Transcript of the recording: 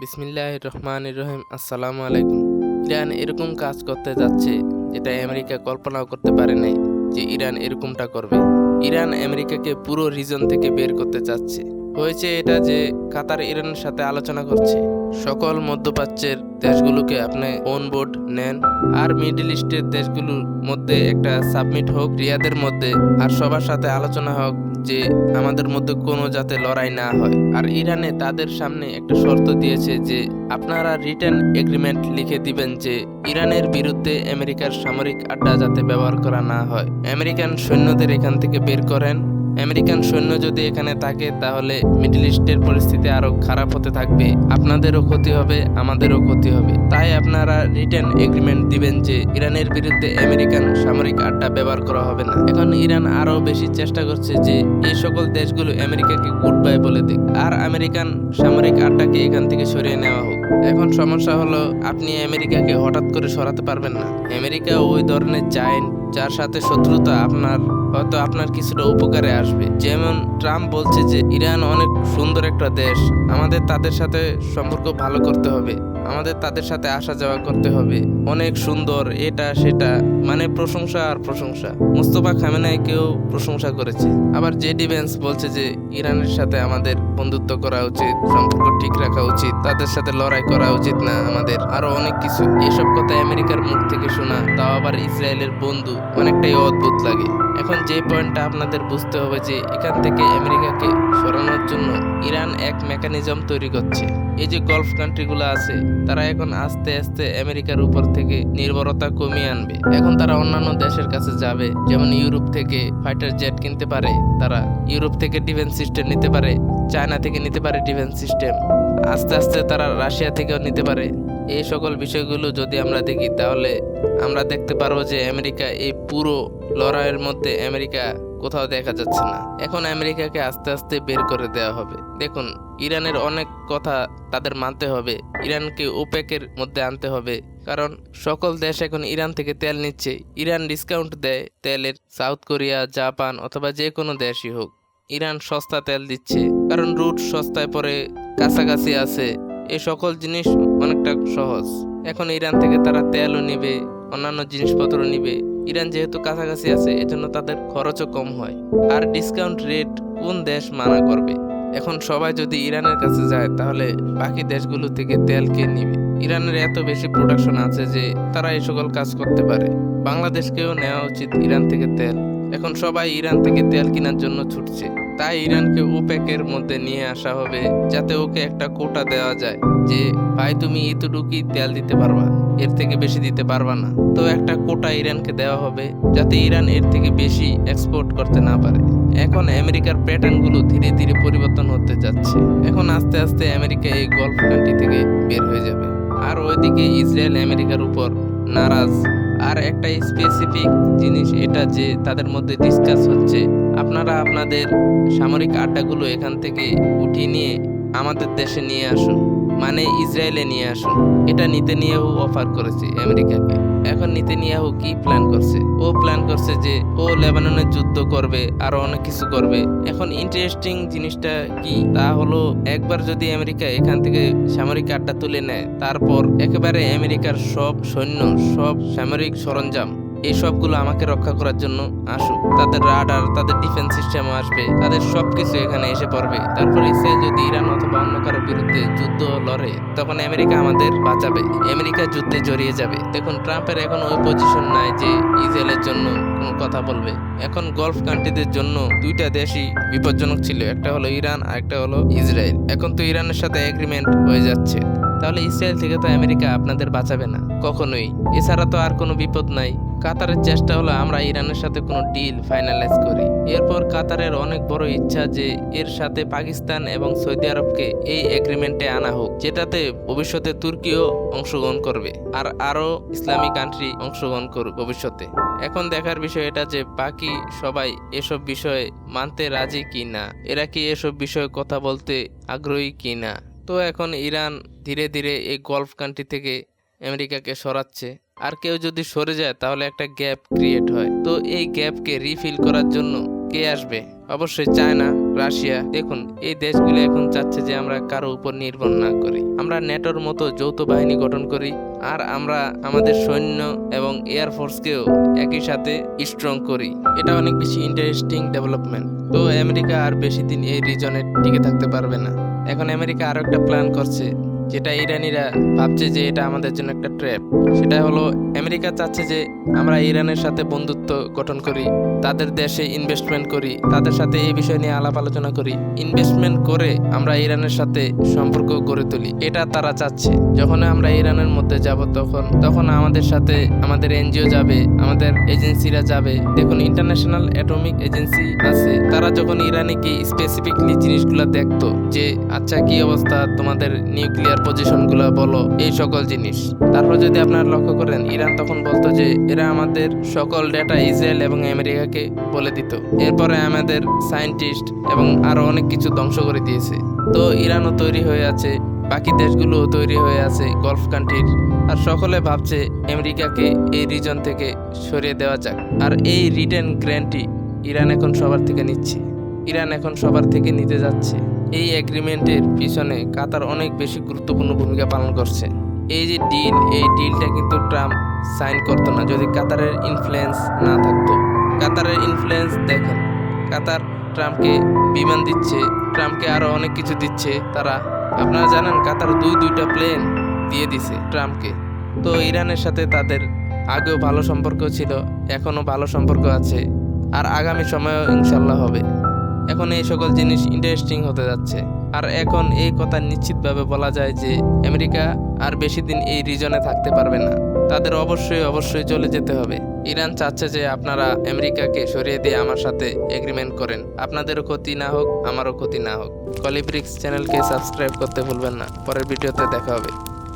বিসমিল্লাহির রহমানির রহিম। আসসালামু আলাইকুম। ইরান এরকম কাজ করতে যাচ্ছে যেটা আমেরিকা কল্পনাও করতে পারে নাই যে ইরান এরকমটা করবে। ইরান আমেরিকাকে পুরো রিজন থেকে বের করতে চাচ্ছে। হয়েছে এটা যে কাতার ইরানের সাথে আলোচনা করছে, সকল মধ্যপ্রাচ্যের দেশগুলোকে আপনি অন বোর্ড নেন, আর মিডল ইস্টের দেশগুলোর মধ্যে একটা সাবমিট হোক রিয়াদের মধ্যে, আর সবার সাথে আলোচনা হোক যে আমাদের মধ্যে কোনো যাতে লড়াই না হয়। আর ইরানে তাদের সামনে একটা শর্ত দিয়েছে যে আপনারা রিটার্ন এগ্রিমেন্ট লিখে দিবেন যে ইরানের বিরুদ্ধে আমেরিকার সামরিক আড্ডা যাতে ব্যবহার করা না হয়। আমেরিকান সৈন্যদের এখান থেকে বের করেন। আমেরিকান সৈন্য যদি এখানে থাকে তাহলে মিডল ইস্টের পরিস্থিতি আরো খারাপ হতে থাকবে, আপনাদেরও ক্ষতি হবে, আমাদেরও ক্ষতি হবে। তাই আপনারা রিটার্ন এগ্রিমেন্ট দিবেন যে ইরানের বিরুদ্ধে আমেরিকান সামরিক আড্ডা ব্যবহার করা হবে না। এখন ইরান আরো বেশি চেষ্টা করছে যে এই সকল দেশগুলো আমেরিকাকে গুড বাই বলে দিক আর আমেরিকান সামরিক আড্ডাকে এখান থেকে সরিয়ে নেওয়া হোক। এখন সমস্যা হলো আপনি আমেরিকাকে হঠাৎ করে সরাতে পারবেন না। আমেরিকা ওই ধরনের জায়েন্ট যার সাথে শত্রুতা হয়তো আপনার কিছুটা উপকারে আসবে। যেমন ট্রাম্প বলছে যে ইরান অনেক সুন্দর একটা দেশ, আমাদের তাদের সাথে সম্পর্ক ভালো করতে হবে, আমাদের তাদের সাথে আসা যাওয়া করতে হবে, অনেক সুন্দর, এটা সেটা, মানে প্রশংসা আর প্রশংসা। মুস্তফা খামেনেইকেও প্রশংসা করেছে। আবার জেডি ভ্যান্স বলছে যে ইরানের সাথে আমাদের বন্ধুত্ব করা উচিত, সম্পর্ক ঠিক রাখা উচিত, তাদের সাথে লড়াই করা উচিত না আমাদের, আরো অনেক কিছু। এসব কথা আমেরিকার মুখ থেকে শোনা, তাও আবার ইসরায়েলের বন্ধু, অনেকটাই অদ্ভুত লাগে। এখন যে পয়েন্টটা আপনাদের বুঝতে হবে যে এখান থেকে আমেরিকাকে সরানোর জন্য ইরান এক মেকানিজম তৈরি করছে। এই যে গলফ কান্ট্রিগুলো আছে তারা এখন আস্তে আস্তে আমেরিকার উপর থেকে নির্ভরতা কমিয়ে আনবে। এখন তারা অন্যান্য দেশের কাছে যাবে, যেমন ইউরোপ থেকে ফাইটার জেট কিনতে পারে, তারা ইউরোপ থেকে ডিফেন্স সিস্টেম নিতে পারে, চায়না থেকে নিতে পারে ডিফেন্স সিস্টেম, আস্তে আস্তে তারা রাশিয়া থেকেও নিতে পারে। এই সকল বিষয়গুলো যদি আমরা দেখি তাহলে আমরা দেখতে পারবো যে আমেরিকা এই পুরো লড়াইয়ের মধ্যে আমেরিকা কোথাও দেখা যাচ্ছে না। এখন আমেরিকাকে আস্তে আস্তে বের করে দেওয়া হবে। দেখুন, ইরানের অনেক কথা তাদের মানতে হবে, ইরানকে ওপেকের মধ্যে আনতে হবে, কারণ সকল দেশ এখন ইরান থেকে তেল নিচ্ছে। ইরান ডিসকাউন্ট দেয় তেলের, সাউথ কোরিয়া, জাপান অথবা যে কোনো দেশই হোক, ইরান সস্তা তেল দিচ্ছে কারণ রুট সস্তায় পরে কাছাকাছি আছে। এই সকল জিনিস অনেকটা সহজ। এখন ইরান থেকে তারা তেলও নিবে, অন্যান্য জিনিসপত্র নিবে। ইরান যেহেতু কাছাকাছি আছে এজন্য তাদের খরচও কম হয়। আর ডিসকাউন্ট রেট কোন দেশ মানা করবে? এখন সবাই যদি ইরানের কাছে যায় তাহলে বাকি দেশগুলো থেকে তেল কে নিবে? ইরানের এত বেশি প্রোডাকশন আছে যে তারা এই সকল কাজ করতে পারে। বাংলাদেশকেও নেওয়া উচিত ইরান থেকে তেল। এখন সবাই ইরান থেকে তেল কেনার জন্য ছুটছে, তাই ইরানকে ওপেকের মধ্যে নিয়ে আসা হবে, যাতে ওকে একটা কোটা দেওয়া যায় যে ভাই তুমি এতটুকুই তেল দিতে পারবা, এর থেকে বেশি দিতে পারবা না। তো একটা কোটা ইরানকে দেওয়া হবে যাতে ইরান এর থেকে বেশি এক্সপোর্ট করতে না পারে। এখন আমেরিকার প্যাটার্ন গুলো ধীরে ধীরে পরিবর্তন হতে যাচ্ছে। এখন আস্তে আস্তে আমেরিকা এই গলফ কান্ট্রি থেকে বের হয়ে যাবে। আর ওইদিকে ইসরায়েল আমেরিকার উপর নারাজ। আর একটা স্পেসিফিক জিনিস এটা যে তাদের মধ্যে ডিসকাস হচ্ছে, আপনারা আপনাদের সামরিক আড্ডাগুলো এখান থেকে উঠিয়ে নিয়ে আমাদের দেশে নিয়ে আসুন, মানে ইসরায়েলে নিয়ে আসুন। এটা নেতানিয়াহু অফার করেছে আমেরিকাকে। এখন নেতানিয়াহু কি প্ল্যান করছে? ও প্ল্যান করছে যে ও লেবাননের যুদ্ধ করবে, আরো অনেক কিছু করবে। এখন ইন্টারেস্টিং জিনিসটা কি, তা হলো একবার যদি আমেরিকা এখান থেকে সামরিক আড্ডা তুলে নেয়, তারপর একেবারে আমেরিকার সব সৈন্য, সব সামরিক সরঞ্জাম, এই সবগুলো আমাকে রক্ষা করার জন্য আসুক। তাদের রাডার, তাদের ডিফেন্স সিস্টেমও আসবে, তাদের সবকিছু এখানে এসে পড়বে। তারপর ইসরায়েল যদি ইরান অথবা অন্য কারো বিরুদ্ধে যুদ্ধ লড়ে, তখন আমেরিকা আমাদের বাঁচাবে, আমেরিকা যুদ্ধে জড়িয়ে যাবে। দেখুন, ট্রাম্পের এখন ওই পজিশন নাই যে ইসরায়েলের জন্য কোনো কথা বলবে। এখন গলফ কান্ট্রিদের জন্য দুইটা দেশই বিপজ্জনক ছিল, একটা হলো ইরান আর একটা হলো ইসরায়েল। এখন তো ইরানের সাথে এগ্রিমেন্ট হয়ে যাচ্ছে, তাহলে ইসরায়েল থেকে তো আমেরিকা আপনাদের বাঁচাবে না কখনোই। এছাড়া তো আর কোনো বিপদ নাই। কাতারের চেষ্টা হলো আমরা ইরানের সাথে কোনো ডিল ফাইনালাইজ করি। এরপর কাতারের অনেক বড় ইচ্ছা যে এর সাথে পাকিস্তান এবং সৌদি আরবকে এই এগ্রিমেন্টে আনা হোক, যেটাতে ভবিষ্যতে তুর্কিও অংশগ্রহণ করবে আর আরো ইসলামী কান্ট্রি অংশগ্রহণ করবে ভবিষ্যতে। এখন দেখার বিষয় এটা যে বাকি সবাই এসব বিষয়ে মানতে রাজি কি না, এরা কি এসব বিষয়ে কথা বলতে আগ্রহী কি না। তো এখন ইরান ধীরে ধীরে এই গলফ কান্ট্রি থেকে আমেরিকাকে সরাচ্ছে। আর কেউ যদি সরে যায় তাহলে একটা গ্যাপ ক্রিয়েট হয়। তো এই গ্যাপকে রিফিল করার জন্য কে আসবে? অবশ্যই চায়না। রাশিয়া। দেখুন, এই দেশগুলো এখন চাচ্ছে যে আমরা কারো উপর নির্ভর না করি, আমরা ন্যাটোর মতো যৌথ বাহিনী গঠন করি, আর আমরা আমাদের সৈন্য এবং এয়ারফোর্সকেও একই সাথে স্ট্রং করি। এটা অনেক বেশি ইন্টারেস্টিং ডেভেলপমেন্ট। তো আমেরিকা আর বেশি দিন এই রিজনে টিকে থাকতে পারবে না। এখন আমেরিকা আরো একটা প্ল্যান করছে, যেটা ইরানিরা ভাবছে যে এটা আমাদের জন্য একটা ট্র্যাপ। সেটা হলো, আমেরিকা চাচ্ছে যে আমরা ইরানের সাথে বন্ধুত্ব গঠন করি, তাদের দেশে ইনভেস্টমেন্ট করি, তাদের সাথে এই বিষয় নিয়ে আলাপ আলোচনা করি, ইনভেস্টমেন্ট করে আমরা ইরানের সাথে সম্পর্ক গড়ে তুলি। এটা তারা চাচ্ছে। যখন আমরা ইরানের মধ্যে যাব তখন আমাদের সাথে আমাদের এনজিও যাবে, আমাদের এজেন্সিরা যাবে। দেখুন, ইন্টারন্যাশনাল অ্যাটমিক এজেন্সি আছে, তারা যখন ইরানে গিয়ে স্পেসিফিকলি জিনিসগুলো দেখতো যে আচ্ছা কি অবস্থা, তোমাদের নিউক্লিয়ার পজিশনগুলো বলো, এই সকল জিনিস। তারপর যদি আপনারা লক্ষ্য করেন, ইরান তখন বলতো যে এরা আমাদের সকল ডেটা ইসরায়েল এবং আমেরিকাকে বলে দিত। এরপরে আমাদের সায়েন্টিস্ট এবং আরো অনেক কিছু ধ্বংস করে দিয়েছে। তো ইরানও তৈরি হয়ে আছে, বাকি দেশগুলোও তৈরি হয়ে আছে গলফ কান্ট্রির, আর সকলে ভাবছে আমেরিকাকে এই রিজন থেকে সরিয়ে দেওয়া যাক। আর এই রিটেন গ্র্যান্টই ইরান এখন সবার থেকে নিচ্ছে, ইরান এখন সবার থেকে নিতে যাচ্ছে। এই এগ্রিমেন্টের পিছনে কাতার অনেক বেশি গুরুত্বপূর্ণ ভূমিকা পালন করছে। এই যে ডিল, এই ডিলটা কিন্তু ট্রাম্প সাইন করতো না যদি কাতারের ইনফ্লুয়েন্স না থাকতো। কাতারের ইনফ্লুয়েন্স দেখেন, কাতার ট্রাম্পকে বিমান দিচ্ছে, ট্রাম্পকে আরো অনেক কিছু দিচ্ছে তারা। আপনারা জানেন কাতার দুইটা প্লেন দিয়ে দিছে ট্রাম্পকে। তো ইরানের সাথে তাদের আগেও ভালো সম্পর্ক ছিল, এখনো ভালো সম্পর্ক আছে, আর আগামী সময়েও ইনশাল্লাহ হবে। এখন এই সকল জিনিস ইন্টারেস্টিং হতে যাচ্ছে। আর এখন এই কথা নিশ্চিতভাবে বলা যায় যে আমেরিকা আর বেশি দিন এই রিজনে থাকতে পারবে না, তাদের অবশ্যই চলে যেতে হবে। ইরান চাচ্ছে যে আপনারা আমেরিকাকে সরিয়ে দিয়ে আমার সাথে এগ্রিমেন্ট করেন, আপনাদেরও ক্ষতি না হোক, আমারও ক্ষতি না হোক। কলিব্রিক্স চ্যানেলকে সাবস্ক্রাইব করতে ভুলবেন না। পরের ভিডিওতে দেখা হবে।